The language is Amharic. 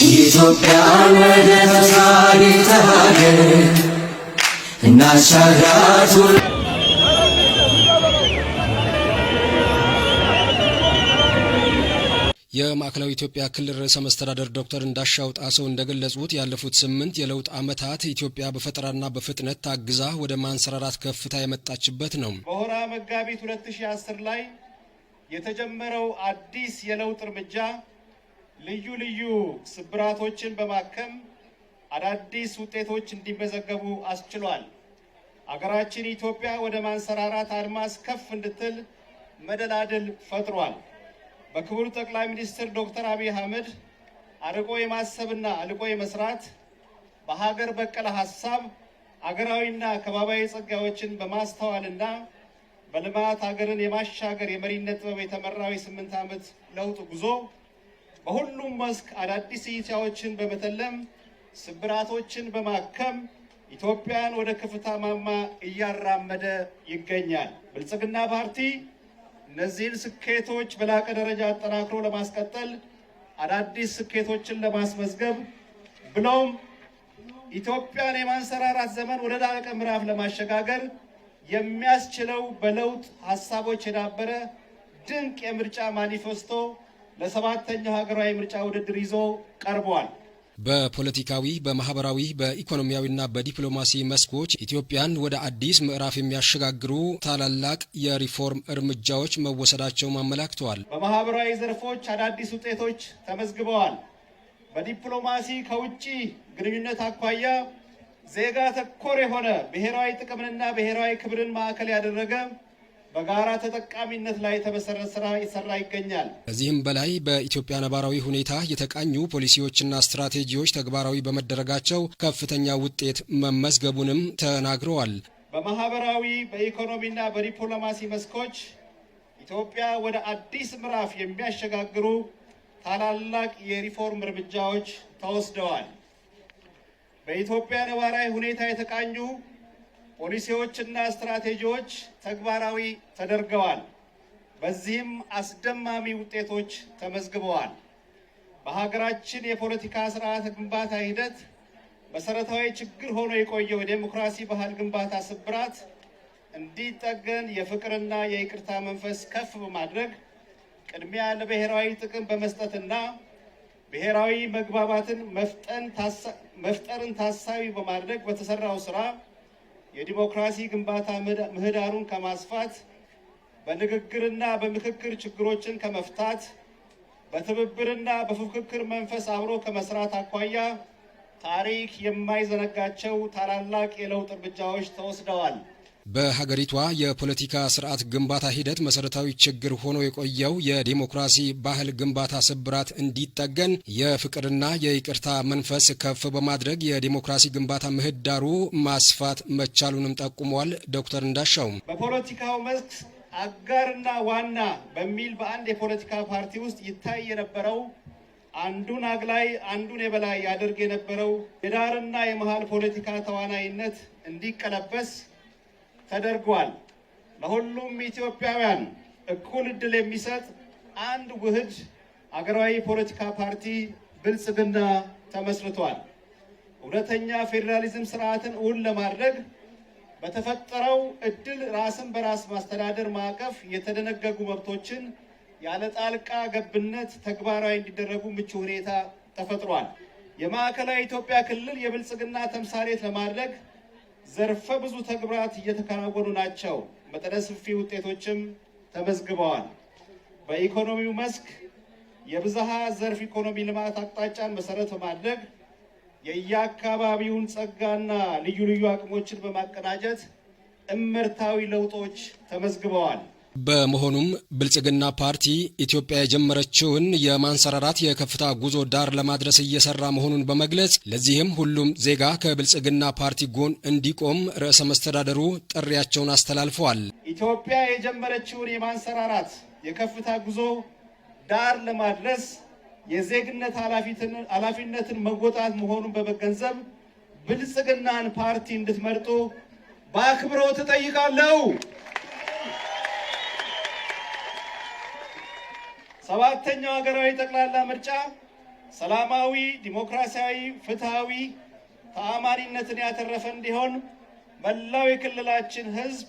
ኢትዮጵያ ለተሳሪ ተሃገር እናሻግራት። የማዕከላዊ ኢትዮጵያ ክልል ርዕሰ መስተዳድር ዶክተር እንዳሻው ጣሰው እንደገለጹት ያለፉት 8 የለውጥ ዓመታት ኢትዮጵያ በፈጠራና በፍጥነት ታግዛ ወደ ማንሰራራት ከፍታ የመጣችበት ነው። በወርሃ መጋቢት 2010 ላይ የተጀመረው አዲስ የለውጥ እርምጃ ልዩ ልዩ ስብራቶችን በማከም አዳዲስ ውጤቶች እንዲመዘገቡ አስችሏል። አገራችን ኢትዮጵያ ወደ ማንሰራራት አድማስ ከፍ እንድትል መደላድል ፈጥሯል። በክቡር ጠቅላይ ሚኒስትር ዶክተር አብይ አህመድ አርቆ የማሰብና አልቆ የመስራት በሀገር በቀል ሐሳብ አገራዊና ከባቢያዊ ጸጋዎችን በማስተዋልና በልማት ሀገርን የማሻገር የመሪነት ጥበብ የተመራው የ8 ዓመት ለውጥ ጉዞ በሁሉም መስክ አዳዲስ እይታዎችን በመተለም ስብራቶችን በማከም ኢትዮጵያን ወደ ከፍታ ማማ እያራመደ ይገኛል። ብልጽግና ፓርቲ እነዚህን ስኬቶች በላቀ ደረጃ አጠናክሮ ለማስቀጠል አዳዲስ ስኬቶችን ለማስመዝገብ ብሎም ኢትዮጵያን የማንሰራራት ዘመን ወደ ላቀ ምዕራፍ ለማሸጋገር የሚያስችለው በለውጥ ሐሳቦች የዳበረ ድንቅ የምርጫ ማኒፌስቶ ለ7ኛው ሀገራዊ ምርጫ ውድድር ይዞ ቀርቧል። በፖለቲካዊ፣ በማህበራዊ፣ በኢኮኖሚያዊና በዲፕሎማሲ መስኮች ኢትዮጵያን ወደ አዲስ ምዕራፍ የሚያሸጋግሩ ታላላቅ የሪፎርም እርምጃዎች መወሰዳቸው አመላክተዋል። በማህበራዊ ዘርፎች አዳዲስ ውጤቶች ተመዝግበዋል። በዲፕሎማሲ ከውጭ ግንኙነት አኳያ ዜጋ ተኮር የሆነ ብሔራዊ ጥቅምንና ብሔራዊ ክብርን ማዕከል ያደረገ በጋራ ተጠቃሚነት ላይ የተመሰረተ ስራ ይሰራ ይገኛል። ከዚህም በላይ በኢትዮጵያ ነባራዊ ሁኔታ የተቃኙ ፖሊሲዎችና ስትራቴጂዎች ተግባራዊ በመደረጋቸው ከፍተኛ ውጤት መመዝገቡንም ተናግረዋል። በማህበራዊ በኢኮኖሚና በዲፕሎማሲ መስኮች ኢትዮጵያ ወደ አዲስ ምዕራፍ የሚያሸጋግሩ ታላላቅ የሪፎርም እርምጃዎች ተወስደዋል። በኢትዮጵያ ነባራዊ ሁኔታ የተቃኙ ፖሊሲዎችና ስትራቴጂዎች ተግባራዊ ተደርገዋል። በዚህም አስደማሚ ውጤቶች ተመዝግበዋል። በሀገራችን የፖለቲካ ስርዓት ግንባታ ሂደት መሰረታዊ ችግር ሆኖ የቆየው የዴሞክራሲ ባህል ግንባታ ስብራት እንዲጠገን የፍቅርና የይቅርታ መንፈስ ከፍ በማድረግ ቅድሚያ ለብሔራዊ ጥቅም በመስጠትና ብሔራዊ መግባባትን መፍጠርን ታሳቢ በማድረግ በተሰራው ስራ የዲሞክራሲ ግንባታ ምህዳሩን ከማስፋት በንግግርና በምክክር ችግሮችን ከመፍታት በትብብርና በፉክክር መንፈስ አብሮ ከመስራት አኳያ ታሪክ የማይዘነጋቸው ታላላቅ የለውጥ እርምጃዎች ተወስደዋል። በሀገሪቷ የፖለቲካ ስርዓት ግንባታ ሂደት መሰረታዊ ችግር ሆኖ የቆየው የዲሞክራሲ ባህል ግንባታ ስብራት እንዲጠገን የፍቅርና የይቅርታ መንፈስ ከፍ በማድረግ የዲሞክራሲ ግንባታ ምህዳሩ ማስፋት መቻሉንም ጠቁመዋል። ዶክተር እንዳሻው በፖለቲካው መስክ አጋርና ዋና በሚል በአንድ የፖለቲካ ፓርቲ ውስጥ ይታይ የነበረው አንዱን አግላይ አንዱን የበላይ ያደርግ የነበረው የዳርና የመሃል ፖለቲካ ተዋናይነት እንዲቀለበስ ተደርጓል። ለሁሉም ኢትዮጵያውያን እኩል እድል የሚሰጥ አንድ ውህድ አገራዊ ፖለቲካ ፓርቲ ብልጽግና ተመስርቷል። እውነተኛ ፌዴራሊዝም ስርዓትን እውን ለማድረግ በተፈጠረው እድል ራስን በራስ ማስተዳደር ማዕቀፍ የተደነገጉ መብቶችን ያለ ጣልቃ ገብነት ተግባራዊ እንዲደረጉ ምቹ ሁኔታ ተፈጥሯል። የማዕከላዊ ኢትዮጵያ ክልል የብልጽግና ተምሳሌት ለማድረግ ዘርፈ ብዙ ተግባራት እየተከናወኑ ናቸው። መጠነ ሰፊ ውጤቶችም ተመዝግበዋል። በኢኮኖሚው መስክ የብዝሃ ዘርፍ ኢኮኖሚ ልማት አቅጣጫን መሰረት በማድረግ የየአካባቢውን ጸጋና ልዩ ልዩ አቅሞችን በማቀናጀት እምርታዊ ለውጦች ተመዝግበዋል። በመሆኑም ብልጽግና ፓርቲ ኢትዮጵያ የጀመረችውን የማንሰራራት የከፍታ ጉዞ ዳር ለማድረስ እየሰራ መሆኑን በመግለጽ ለዚህም ሁሉም ዜጋ ከብልጽግና ፓርቲ ጎን እንዲቆም ርዕሰ መስተዳደሩ ጥሪያቸውን አስተላልፈዋል። ኢትዮጵያ የጀመረችውን የማንሰራራት የከፍታ ጉዞ ዳር ለማድረስ የዜግነት ኃላፊነትን መወጣት መሆኑን በመገንዘብ ብልጽግናን ፓርቲ እንድትመርጡ በአክብሮት እጠይቃለሁ። 7ኛው ሀገራዊ ጠቅላላ ምርጫ ሰላማዊ፣ ዲሞክራሲያዊ፣ ፍትሃዊ፣ ተአማኒነትን ያተረፈ እንዲሆን መላው የክልላችን ሕዝብ